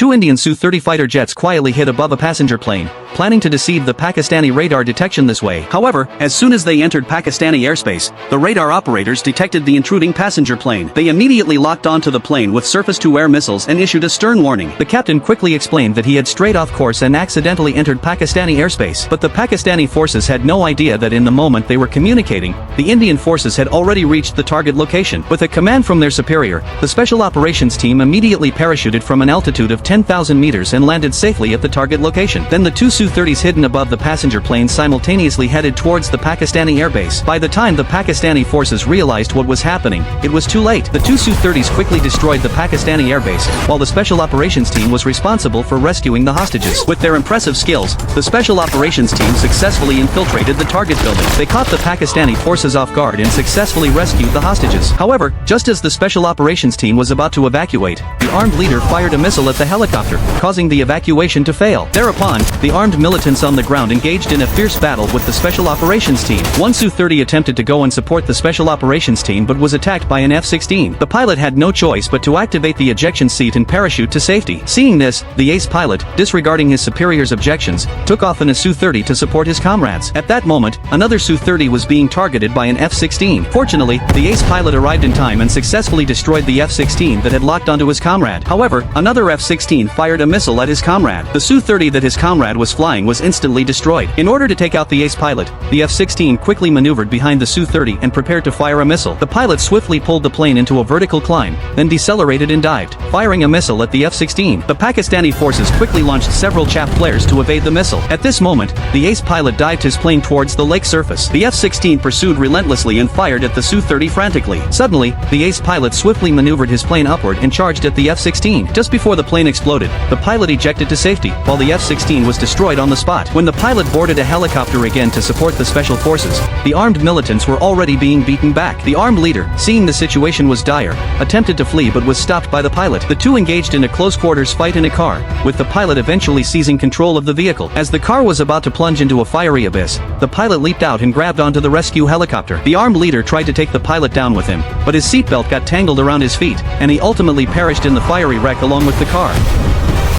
Two Indian Su-30 fighter jets quietly hid above a passenger plane, planning to deceive the Pakistani radar detection this way. However, as soon as they entered Pakistani airspace, the radar operators detected the intruding passenger plane. They immediately locked onto the plane with surface-to-air missiles and issued a stern warning. The captain quickly explained that he had strayed off course and accidentally entered Pakistani airspace, but the Pakistani forces had no idea that in the moment they were communicating, the Indian forces had already reached the target location. With a command from their superior, the special operations team immediately parachuted from an altitude of 10,000 meters and landed safely at the target location. Then the two Su-30s hidden above the passenger plane simultaneously headed towards the Pakistani airbase. By the time the Pakistani forces realized what was happening, it was too late. The two Su-30s quickly destroyed the Pakistani airbase, while the special operations team was responsible for rescuing the hostages. With their impressive skills, the special operations team successfully infiltrated the target building. They caught the Pakistani forces off guard and successfully rescued the hostages. However, just as the special operations team was about to evacuate, the armed leader fired a missile at the helicopter, causing the evacuation to fail. Thereupon, the armed militants on the ground engaged in a fierce battle with the special operations team. One Su-30 attempted to go and support the special operations team but was attacked by an F-16. The pilot had no choice but to activate the ejection seat and parachute to safety. Seeing this, the ace pilot, disregarding his superior's objections, took off in a Su-30 to support his comrades. At that moment, another Su-30 was being targeted by an F-16. Fortunately, the ace pilot arrived in time and successfully destroyed the F-16 that had locked onto his comrade. However, another F-16 fired a missile at his comrade. The Su-30 that his comrade was flying was instantly destroyed. In order to take out the ace pilot, the F-16 quickly maneuvered behind the Su-30 and prepared to fire a missile. The pilot swiftly pulled the plane into a vertical climb, then decelerated and dived, firing a missile at the F-16. The Pakistani forces quickly launched several chaff flares to evade the missile. At this moment, the ace pilot dived his plane towards the lake surface. The F-16 pursued relentlessly and fired at the Su-30 frantically. Suddenly, the ace pilot swiftly maneuvered his plane upward and charged at the F-16. Just before the plane exploded, the pilot ejected to safety, while the F-16 was destroyed on the spot. When the pilot boarded a helicopter again to support the special forces, the armed militants were already being beaten back. The armed leader, seeing the situation was dire, attempted to flee but was stopped by the pilot. The two engaged in a close-quarters fight in a car, with the pilot eventually seizing control of the vehicle. As the car was about to plunge into a fiery abyss, the pilot leaped out and grabbed onto the rescue helicopter. The armed leader tried to take the pilot down with him, but his seatbelt got tangled around his feet, and he ultimately perished in the fiery wreck along with the car.